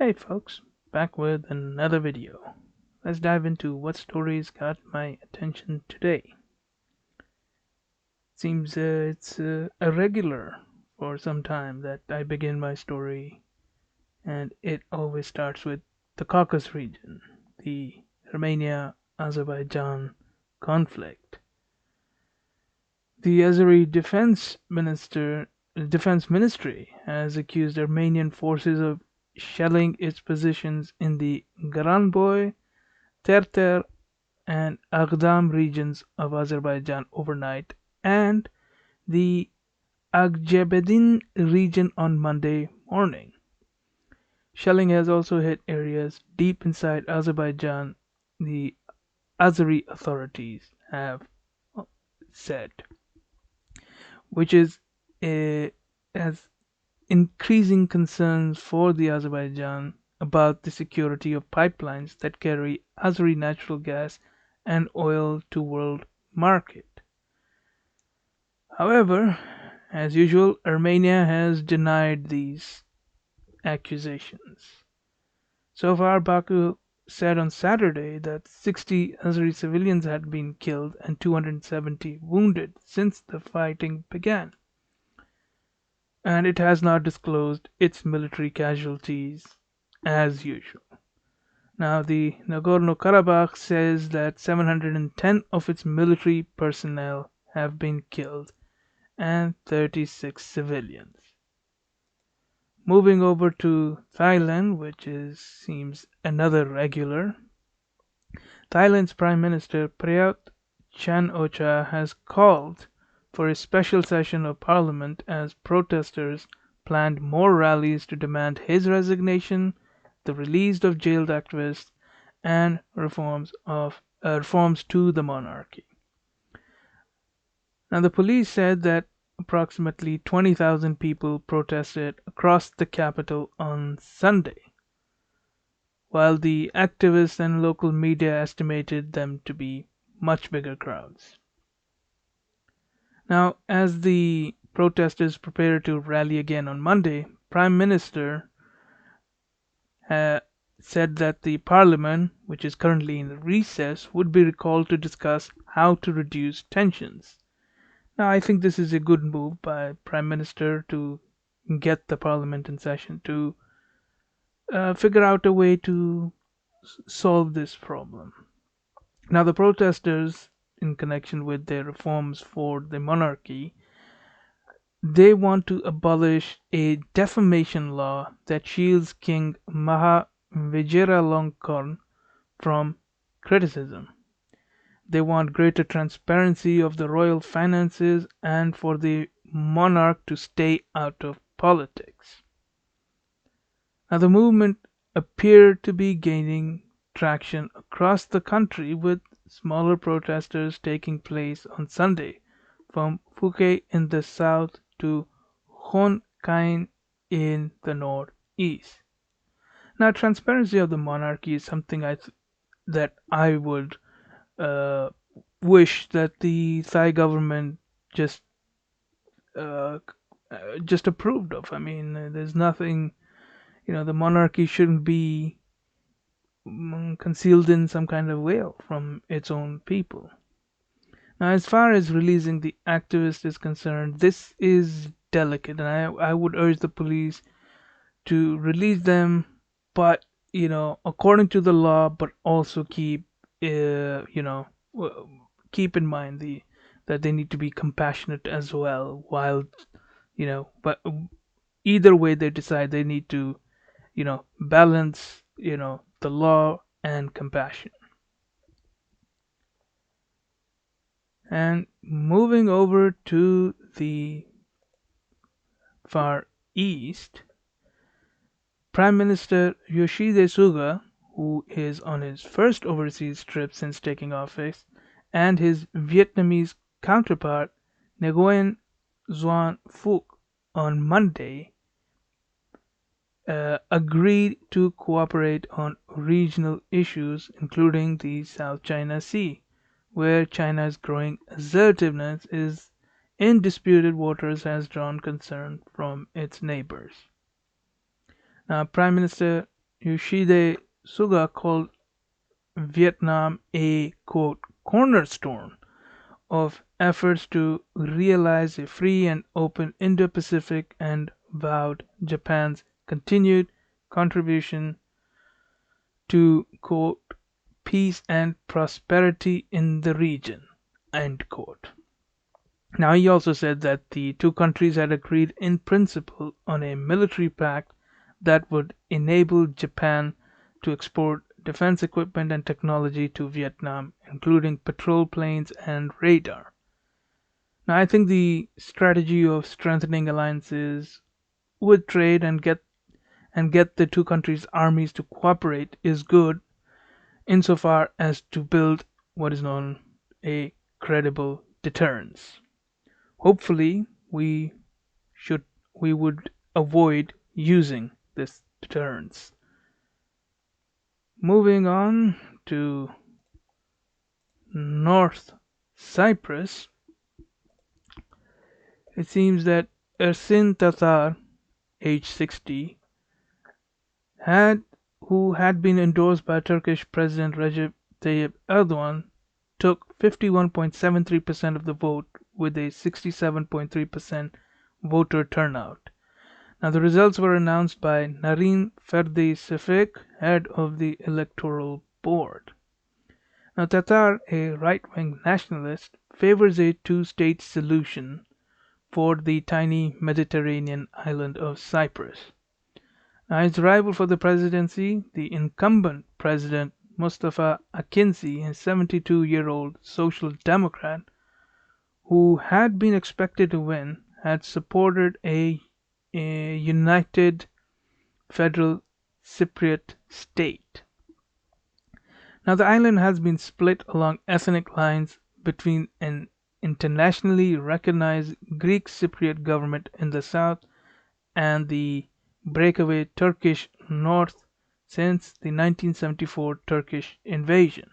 Hey folks, back with another video. Let's dive into what stories got my attention today. Seems it's a regular for some time that I begin my story, and it always starts with the Caucus region, the Armenia-Azerbaijan conflict. The Azeri defense ministry has accused Armenian forces of shelling its positions in the Garanboy, Terter, and Aghdam regions of Azerbaijan overnight and the Aghjebedin region on Monday morning. Shelling has also hit areas deep inside Azerbaijan, the Azeri authorities have said, which is has increasing concerns for the Azerbaijan about the security of pipelines that carry Azeri natural gas and oil to world market. However, as usual, Armenia has denied these accusations. So far, Baku said on Saturday that 60 Azeri civilians had been killed and 270 wounded since the fighting began, and it has not disclosed its military casualties as usual. Now, the Nagorno-Karabakh says that 710 of its military personnel have been killed and 36 civilians. Moving over to Thailand, which seems another regular. Thailand's Prime Minister Prayut Chan-o-cha has called for a special session of parliament as protesters planned more rallies to demand his resignation, the release of jailed activists, and reforms to the monarchy. Now, the police said that approximately 20,000 people protested across the capital on Sunday, while the activists and local media estimated them to be much bigger crowds. Now, as the protesters prepare to rally again on Monday, Prime Minister said that the parliament, which is currently in recess, would be recalled to discuss how to reduce tensions. Now, I think this is a good move by Prime Minister to get the Parliament in session to figure out a way to solve this problem. Now, the protesters, in connection with their reforms for the monarchy, they want to abolish a defamation law that shields King Maha Vajiralongkorn from criticism. They want greater transparency of the royal finances and for the monarch to stay out of politics. Now, the movement appeared to be gaining traction across the country, with smaller protesters taking place on Sunday from Phuket in the south to Khon Kaen in the northeast. Now, transparency of the monarchy is something that I would uh, wish that the Thai government just uh, just approved of. I mean, there's nothing, the monarchy shouldn't be concealed in some kind of veil from its own people. Now, as far as releasing the activist is concerned, this is delicate, and I would urge the police to release them, but according to the law, but also keep in mind that they need to be compassionate as well. While but either way they decide, they need to balance the law and compassion. And moving over to the Far East, Prime Minister Yoshihide Suga, who is on his first overseas trip since taking office, and his Vietnamese counterpart Nguyen Xuan Phuc on Monday agreed to cooperate on regional issues, including the South China Sea, where China's growing assertiveness in disputed waters has drawn concern from its neighbors. Now, Prime Minister Yoshide Suga called Vietnam a quote cornerstone of efforts to realize a free and open Indo-Pacific and vowed Japan's continued contribution to quote peace and prosperity in the region. End quote. Now he also said that the two countries had agreed in principle on a military pact that would enable Japan to export defense equipment and technology to Vietnam, including patrol planes and radar. Now I think the strategy of strengthening alliances with trade and get the two countries' armies to cooperate is good insofar as to build what is known a credible deterrence. Hopefully, should we would avoid using this deterrence. Moving on to North Cyprus, it seems that Ersin Tatar, age 60, had who had been endorsed by Turkish President Recep Tayyip Erdogan, took 51.73% of the vote with a 67.3% voter turnout. Now the results were announced by Narin Ferdi Sefik, head of the electoral board. Now Tatar, a right-wing nationalist, favors a two-state solution for the tiny Mediterranean island of Cyprus. Now his rival for the presidency, the incumbent president Mustafa Akinci, a 72-year-old social democrat who had been expected to win, had supported a united federal Cypriot state. Now the island has been split along ethnic lines between an internationally recognized Greek Cypriot government in the south and the breakaway Turkish north since the 1974 Turkish invasion.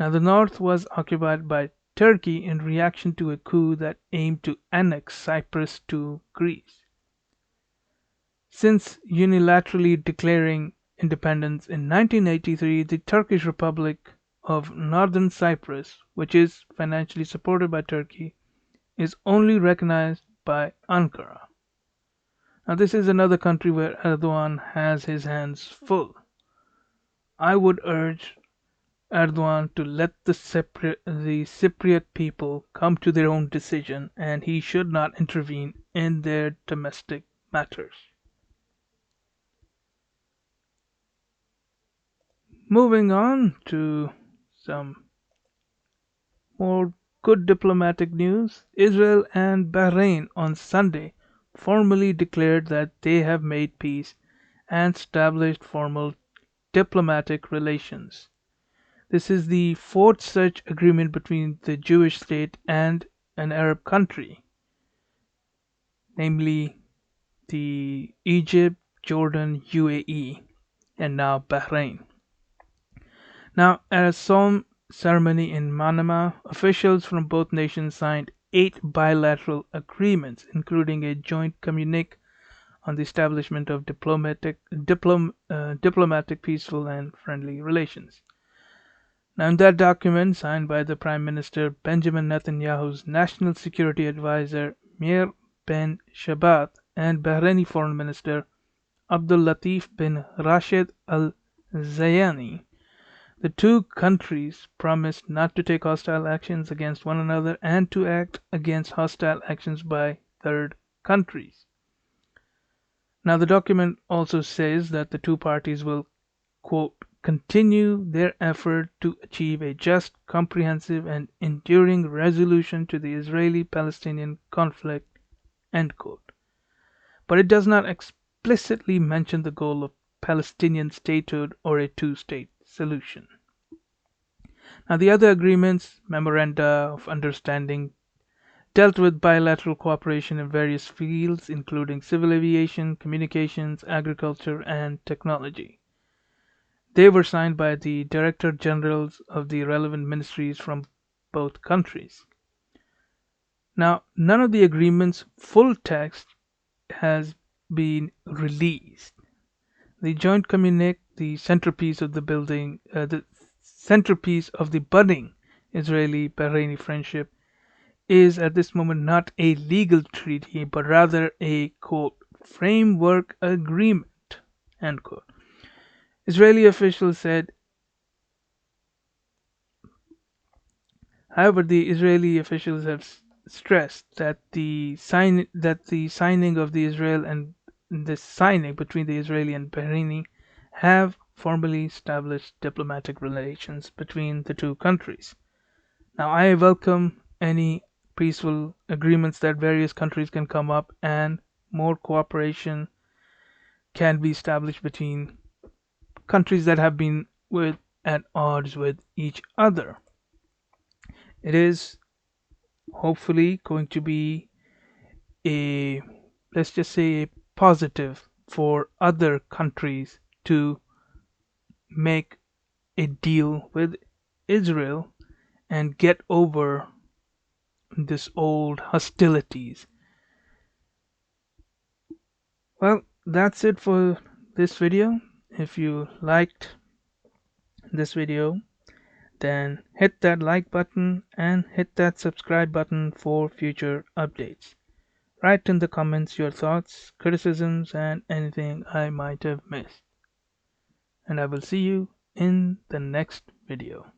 Now the north was occupied by Turkey in reaction to a coup that aimed to annex Cyprus to Greece. Since unilaterally declaring independence in 1983, the Turkish Republic of Northern Cyprus, which is financially supported by Turkey, is only recognized by Ankara. Now, this is another country where Erdogan has his hands full. I would urge Erdogan to let the Cypriot people come to their own decision, and he should not intervene in their domestic matters. Moving on to some more good diplomatic news, Israel and Bahrain on Sunday formally declared that they have made peace and established formal diplomatic relations. This is the fourth such agreement between the Jewish state and an Arab country, namely the Egypt, Jordan, UAE, and now Bahrain. Now, at a solemn ceremony in Manama, officials from both nations signed 8 bilateral agreements, including a joint communique on the establishment of diplomatic, peaceful, and friendly relations. Now, in that document, signed by the Prime Minister Benjamin Netanyahu's National Security Advisor Meir Ben Shabbat and Bahraini Foreign Minister Abdul Latif bin Rashid Al Zayani, the two countries promised not to take hostile actions against one another and to act against hostile actions by third countries. Now, the document also says that the two parties will, quote, continue their effort to achieve a just, comprehensive, and enduring resolution to the Israeli Palestinian conflict, end quote. But it does not explicitly mention the goal of Palestinian statehood or a two-state solution. Now, the other agreements, memoranda of understanding, dealt with bilateral cooperation in various fields, including civil aviation, communications, agriculture, and technology. They were signed by the Director Generals of the relevant ministries from both countries. Now, none of the agreement's full text has been released. The joint communique, the centerpiece of the budding Israeli-Bahraini friendship, is at this moment not a legal treaty, but rather a quote framework agreement. End quote. Israeli officials said. However, the Israeli officials have stressed that the signing of the Israel and the signing between the Israeli and Bahraini have formally established diplomatic relations between the two countries. Now, I welcome any peaceful agreements that various countries can come up and more cooperation can be established between countries that have been at odds with each other. It is hopefully going to be a, let's just say, a positive for other countries to make a deal with Israel and get over this old hostilities. Well, that's it for this video. If you liked this video, then hit that like button and hit that subscribe button for future updates. Write in the comments your thoughts, criticisms, and anything I might have missed. And I will see you in the next video.